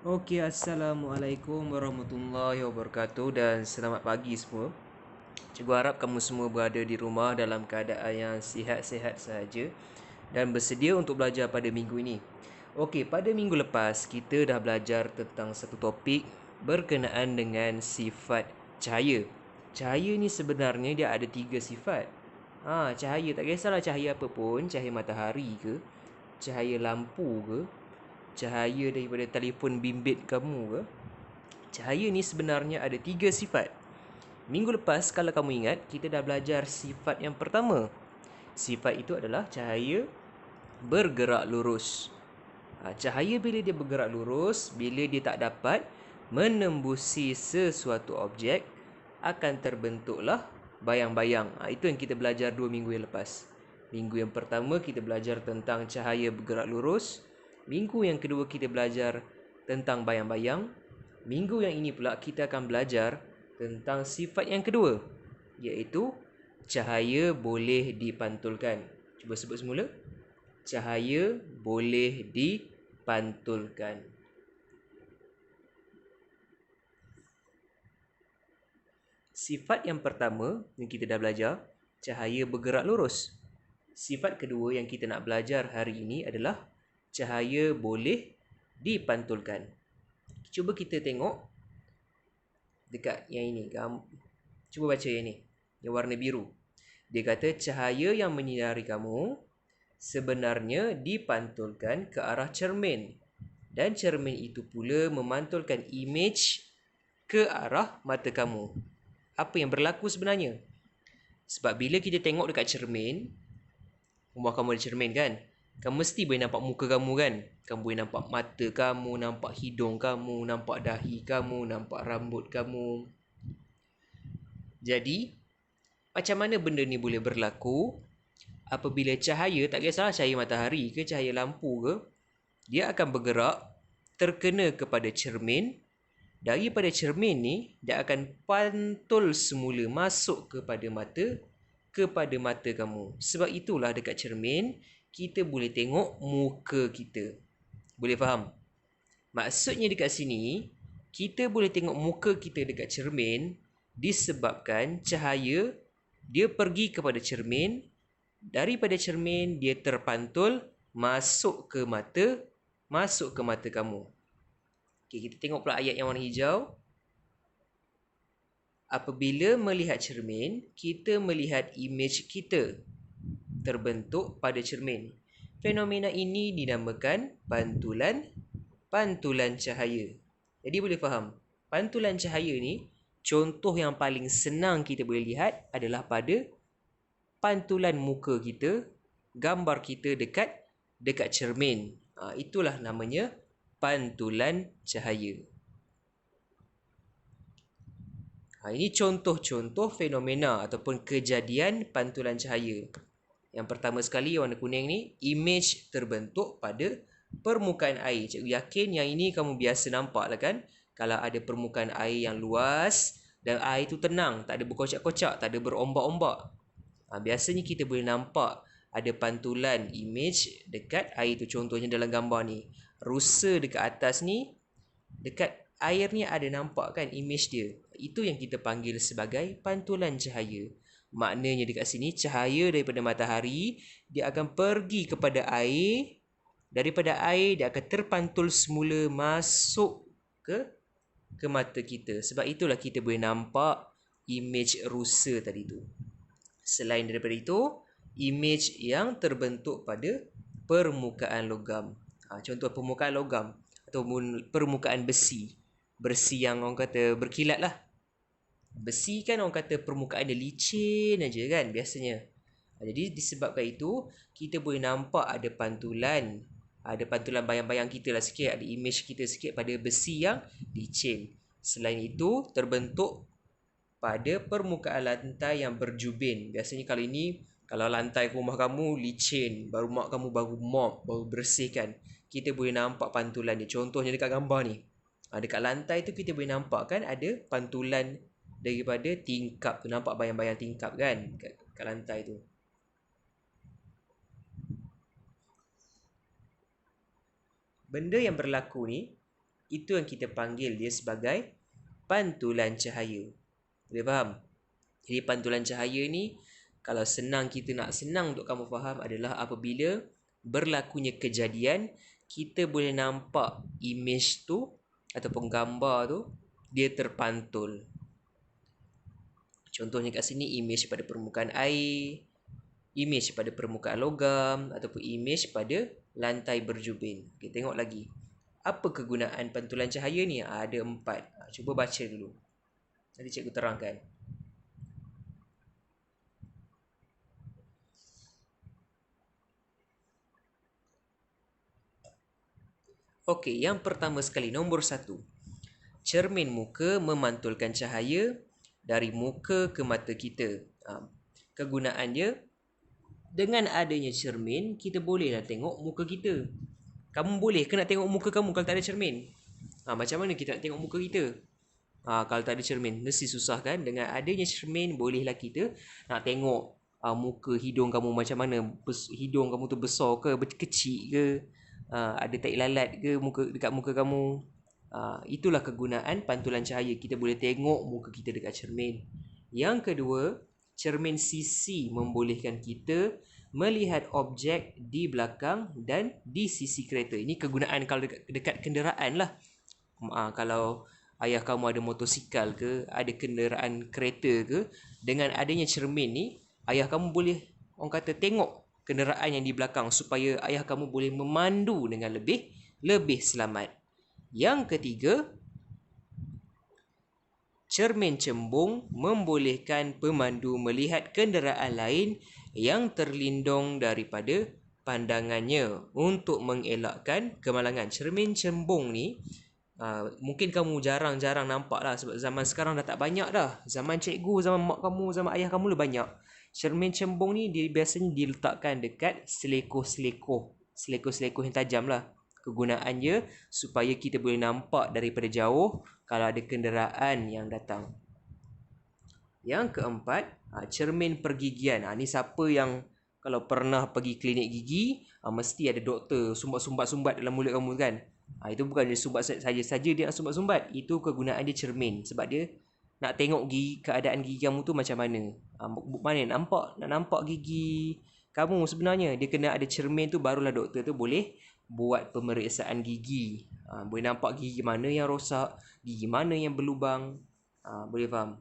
Okey, Assalamualaikum warahmatullahi wabarakatuh dan selamat pagi semua. Cikgu harap kamu semua berada di rumah dalam keadaan yang sihat-sihat sahaja dan bersedia untuk belajar pada minggu ini. Okey, pada minggu lepas kita dah belajar tentang satu topik berkenaan dengan sifat cahaya. Cahaya ni sebenarnya dia ada 3 sifat. Cahaya tak kisahlah cahaya apa pun, cahaya matahari ke, cahaya lampu ke, cahaya daripada telefon bimbit kamu ke. Cahaya ni sebenarnya ada 3 sifat. Minggu lepas kalau kamu ingat, kita dah belajar sifat yang pertama. Sifat itu adalah cahaya bergerak lurus. Cahaya bila dia bergerak lurus, bila dia tak dapat menembusi sesuatu objek, akan terbentuklah bayang-bayang. Itu yang kita belajar 2 minggu yang lepas. Minggu yang pertama kita belajar tentang cahaya bergerak lurus. Minggu yang kedua kita belajar tentang bayang-bayang. Minggu yang ini pula kita akan belajar tentang sifat yang kedua, iaitu cahaya boleh dipantulkan. Cuba sebut semula. Cahaya boleh dipantulkan. Sifat yang pertama yang kita dah belajar, cahaya bergerak lurus. Sifat kedua yang kita nak belajar hari ini adalah cahaya boleh dipantulkan. Cuba kita tengok dekat yang ini. Cuba baca yang ni, yang warna biru. Dia kata cahaya yang menyinari kamu sebenarnya dipantulkan ke arah cermin, dan cermin itu pula memantulkan imej ke arah mata kamu. Apa yang berlaku sebenarnya? Sebab bila kita tengok dekat cermin, rumah kamu ada cermin kan, kamu mesti boleh nampak muka kamu kan. Kamu boleh nampak mata kamu, nampak hidung kamu, nampak dahi kamu, nampak rambut kamu. Jadi, macam mana benda ni boleh berlaku? Apabila cahaya, tak kisahlah cahaya matahari ke cahaya lampu ke, dia akan bergerak terkena kepada cermin. Daripada cermin ni, dia akan pantul semula masuk kepada mata kamu. Sebab itulah dekat cermin, kita boleh tengok muka kita. Boleh faham? Maksudnya dekat sini, kita boleh tengok muka kita dekat cermin disebabkan cahaya dia pergi kepada cermin, daripada cermin dia terpantul masuk ke mata kamu. Okey, kita tengok pula ayat yang warna hijau. Apabila melihat cermin, kita melihat imej kita terbentuk pada cermin. Fenomena ini dinamakan pantulan cahaya. Jadi boleh faham, pantulan cahaya ni, contoh yang paling senang kita boleh lihat adalah pada pantulan muka kita, gambar kita dekat cermin. Itulah namanya pantulan cahaya. Ini contoh-contoh fenomena ataupun kejadian pantulan cahaya. Yang pertama sekali warna kuning ni, imej terbentuk pada permukaan air. Cikgu yakin yang ini kamu biasa nampak lah kan. Kalau ada permukaan air yang luas dan air tu tenang, tak ada berkocak-kocak, tak ada berombak-ombak. Biasanya kita boleh nampak ada pantulan imej dekat air tu. Contohnya dalam gambar ni, rusa dekat atas ni, dekat air ni ada nampak kan imej dia. Itu yang kita panggil sebagai pantulan cahaya. Maknanya dekat sini cahaya daripada matahari dia akan pergi kepada air, daripada air dia akan terpantul semula masuk ke mata kita. Sebab itulah kita boleh nampak imej rusa tadi tu. Selain daripada itu, imej yang terbentuk pada permukaan logam. Contoh permukaan logam ataupun permukaan besi. Besi yang orang kata berkilat lah. Besi kan orang kata permukaan dia licin aja kan biasanya. Jadi disebabkan itu, kita boleh nampak ada pantulan. Ada pantulan bayang-bayang kita lah sikit, ada imej kita sikit pada besi yang licin. Selain itu, terbentuk pada permukaan lantai yang berjubin. Biasanya kalau lantai rumah kamu licin, baru mak kamu baru mop, baru bersihkan, kita boleh nampak pantulan dia. Contohnya dekat gambar ni. Dekat lantai tu kita boleh nampak kan ada pantulan daripada tingkap tu. Nampak bayang-bayang tingkap kan kat lantai tu. Benda yang berlaku ni, Itu yang kita panggil dia sebagai pantulan cahaya. Boleh faham? Jadi pantulan cahaya ni, kalau kita nak senang untuk kamu faham, adalah apabila berlakunya kejadian, kita boleh nampak image tu ataupun gambar tu dia terpantul. Contohnya kat sini, image pada permukaan air, image pada permukaan logam, ataupun image pada lantai berjubin. Kita tengok lagi. Apa kegunaan pantulan cahaya ni? Ada 4. Cuba baca dulu. Nanti cikgu terangkan. Okey, yang pertama sekali, nombor 1. Cermin muka memantulkan cahaya dari muka ke mata kita. Kegunaan dia, dengan adanya cermin, kita bolehlah tengok muka kita. Kamu boleh ke nak tengok muka kamu kalau tak ada cermin? Macam mana kita nak tengok muka kita? Kalau tak ada cermin, mesti susah kan? Dengan adanya cermin, bolehlah kita nak tengok muka, hidung kamu macam mana. Hidung kamu tu besar ke, kecil ke, ada tai lalat ke dekat muka kamu. Itulah kegunaan pantulan cahaya. Kita boleh tengok muka kita dekat cermin. Yang kedua, cermin sisi membolehkan kita melihat objek di belakang dan di sisi kereta. Ini kegunaan kalau dekat kenderaan lah. Kalau ayah kamu ada motosikal ke, ada kenderaan kereta ke, dengan adanya cermin ni, ayah kamu boleh, orang kata, tengok kenderaan yang di belakang supaya ayah kamu boleh memandu dengan lebih selamat. Yang ketiga, cermin cembung membolehkan pemandu melihat kenderaan lain yang terlindung daripada pandangannya untuk mengelakkan kemalangan. Cermin cembung ni mungkin kamu jarang-jarang nampak lah, sebab zaman sekarang dah tak banyak dah. Zaman cikgu, zaman mak kamu, zaman ayah kamu dah banyak. Cermin cembung ni dia biasanya diletakkan dekat selekoh yang tajam lah. Kegunaannya supaya kita boleh nampak daripada jauh kalau ada kenderaan yang datang. Yang keempat, cermin pergigian. Ni siapa yang kalau pernah pergi klinik gigi, mesti ada doktor sumbat dalam mulut kamu kan. Itu bukan dia sumbat saja dia nak sumbat. Itu kegunaan dia cermin. Sebab dia nak tengok keadaan gigi kamu tu macam mana. Mana nak nampak gigi kamu sebenarnya. Dia kena ada cermin tu, barulah doktor tu boleh buat pemeriksaan gigi. Boleh nampak gigi mana yang rosak, gigi mana yang berlubang. Boleh faham?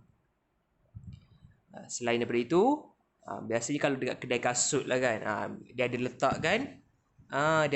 Selain daripada itu, biasanya kalau dekat kedai kasut lah kan, dia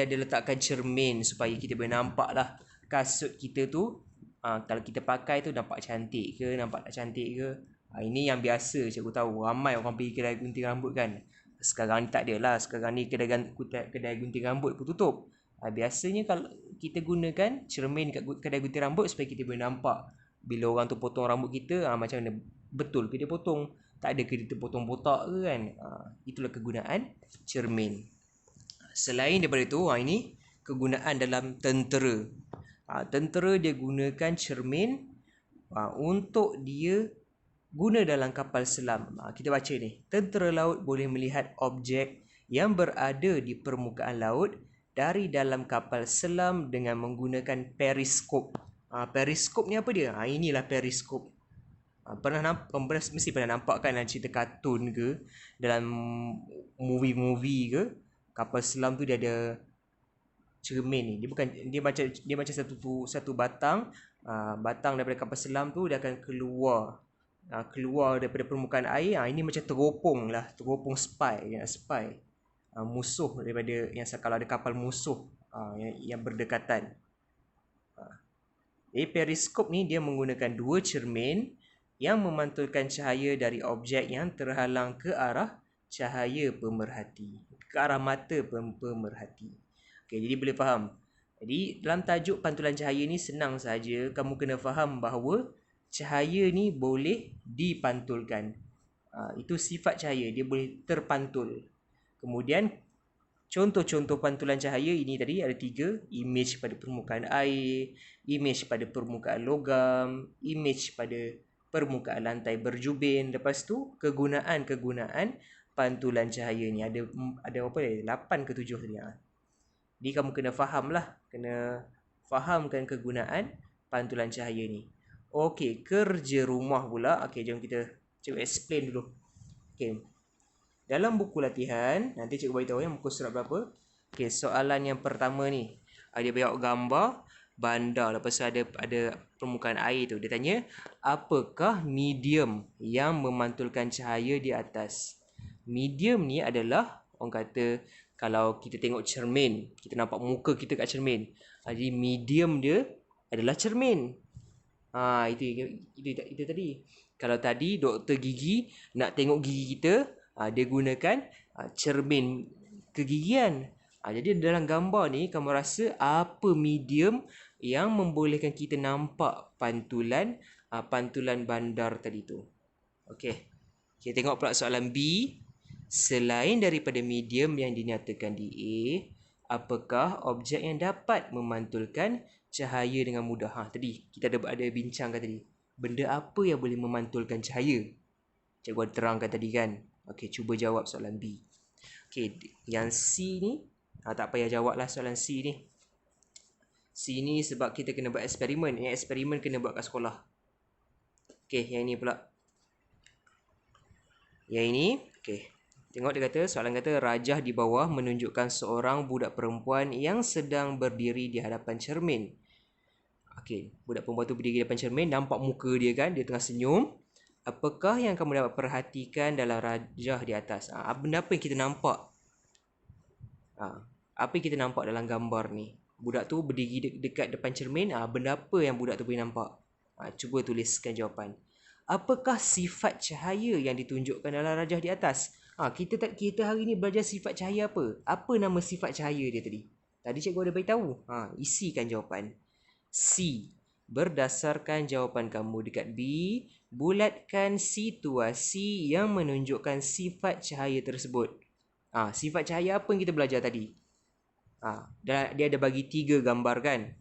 ada letakkan cermin supaya kita boleh nampak lah kasut kita tu, kalau kita pakai tu nampak cantik ke, nampak tak cantik ke. Ini yang biasa cikgu tahu. Ramai orang pergi kedai gunting rambut kan. Sekarang ni tak ada lah. Sekarang ni kedai gunting rambut pun tutup. Biasanya kalau kita gunakan cermin kat kedai gunting rambut supaya kita boleh nampak bila orang tu potong rambut kita, macam mana betul ke dia potong, tak ada ke dia terpotong botak ke kan. Itulah kegunaan cermin. Selain daripada itu, ini kegunaan dalam tentera. Tentera dia gunakan cermin untuk dia guna dalam kapal selam. Kita baca ni. Tentera laut boleh melihat objek yang berada di permukaan laut dari dalam kapal selam dengan menggunakan periskop. Periskop ni apa dia? Inilah periskop. Mesti pernah nampak kan dalam cerita kartun ke, dalam movie ke, kapal selam tu dia ada cermin ni. Dia macam satu batang. Batang daripada kapal selam tu dia akan keluar daripada permukaan air. Ini macam teropong spy, musuh daripada yang kalau ada kapal musuh yang berdekatan. Periskop ni dia menggunakan dua cermin yang memantulkan cahaya dari objek yang terhalang ke arah cahaya pemerhati, ke arah mata pemerhati. Okey, jadi boleh faham. Jadi dalam tajuk pantulan cahaya ni senang saja kamu kena faham bahawa cahaya ni boleh dipantulkan. Itu sifat cahaya, dia boleh terpantul. Kemudian contoh-contoh pantulan cahaya ini tadi ada 3. Image pada permukaan air, image pada permukaan logam, image pada permukaan lantai berjubin. Lepas tu kegunaan pantulan cahaya ni ada apa dia? 8 ke 7 tadi. Jadi kamu kena faham lah, kena fahamkan kegunaan pantulan cahaya ni. Okey, kerja rumah pula. Okey, jom kita cikgu explain dulu. Okey. Dalam buku latihan, nanti cikgu beritahu yang muka surat berapa. Okey, soalan yang pertama ni. Dia bagi gambar bandar, lepas tu ada permukaan air tu. Dia tanya, apakah medium yang memantulkan cahaya di atas? Medium ni adalah, orang kata, kalau kita tengok cermin, kita nampak muka kita kat cermin. Jadi medium dia adalah cermin. Itu tadi. Kalau tadi doktor gigi nak tengok gigi kita, dia gunakan cermin kegigian. Jadi dalam gambar ni kamu rasa apa medium yang membolehkan kita nampak pantulan bandar tadi tu. Okey. Kita tengok pula soalan B. Selain daripada medium yang dinyatakan di A, apakah objek yang dapat memantulkan cahaya dengan mudah? Tadi kita ada bincangkan tadi. Benda apa yang boleh memantulkan cahaya? Cikgu ada terangkan tadi kan. Okey, cuba jawab soalan B. Okey, yang C ni tak payah jawab lah soalan C ni. C ni sebab kita kena buat eksperimen. Yang eksperimen kena buat kat sekolah. Okey, yang ini pula. Yang ini, okey. Tengok dia kata, soalan kata, rajah di bawah menunjukkan seorang budak perempuan yang sedang berdiri di hadapan cermin. Okey, budak perempuan tu berdiri di hadapan cermin, nampak muka dia kan, dia tengah senyum. Apakah yang kamu dapat perhatikan dalam rajah di atas? Benda apa yang kita nampak? Apa yang kita nampak dalam gambar ni? Budak tu berdiri dekat depan cermin. Benda apa yang budak tu boleh nampak? Cuba tuliskan jawapan. Apakah sifat cahaya yang ditunjukkan dalam rajah di atas? Kita hari ni belajar sifat cahaya apa? Apa nama sifat cahaya dia tadi? Tadi cikgu ada beritahu. Isikan jawapan. C. Berdasarkan jawapan kamu dekat B, bulatkan situasi yang menunjukkan sifat cahaya tersebut. Sifat cahaya apa yang kita belajar tadi? Dia ada bagi 3 gambar kan?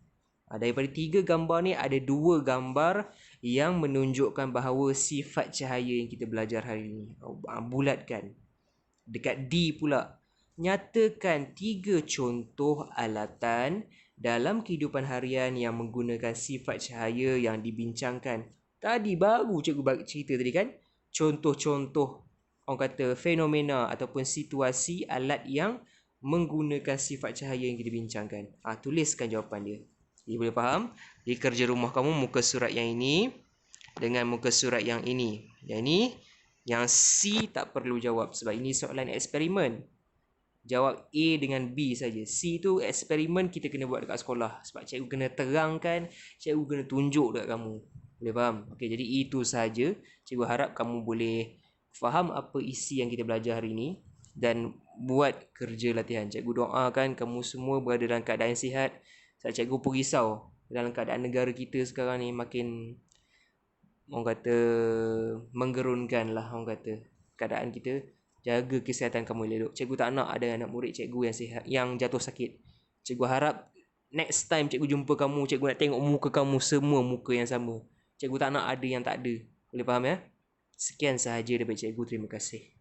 Daripada 3 gambar ni ada 2 gambar yang menunjukkan bahawa sifat cahaya yang kita belajar hari ni. Bulatkan. Dekat D pula, nyatakan 3 contoh alatan dalam kehidupan harian yang menggunakan sifat cahaya yang dibincangkan. Tadi baru cikgu cerita tadi kan? Contoh-contoh, orang kata fenomena ataupun situasi alat yang menggunakan sifat cahaya yang kita bincangkan. Tuliskan jawapan dia. Jadi boleh faham? Di kerja rumah kamu muka surat yang ini dengan muka surat yang ini. Yang ini, yang C tak perlu jawab sebab ini soalan eksperimen. Jawab A dengan B saja. C tu eksperimen kita kena buat dekat sekolah. Sebab cikgu kena terangkan, cikgu kena tunjuk dekat kamu. Boleh faham? Okey, jadi itu saja. Cikgu harap kamu boleh faham apa isi yang kita belajar hari ini dan buat kerja latihan. Cikgu doakan kamu semua berada dalam keadaan sihat. Sebab cikgu pun risau dalam keadaan negara kita sekarang ni makin, orang kata, menggerunkan lah, orang kata, keadaan kita. Jaga kesihatan kamu elok. Cikgu tak nak ada anak murid cikgu yang sihat, yang jatuh sakit. Cikgu harap next time cikgu jumpa kamu, cikgu nak tengok muka kamu semua muka yang sama. Cikgu tak nak ada yang tak ada. Boleh faham ya? Sekian sahaja daripada cikgu. Terima kasih.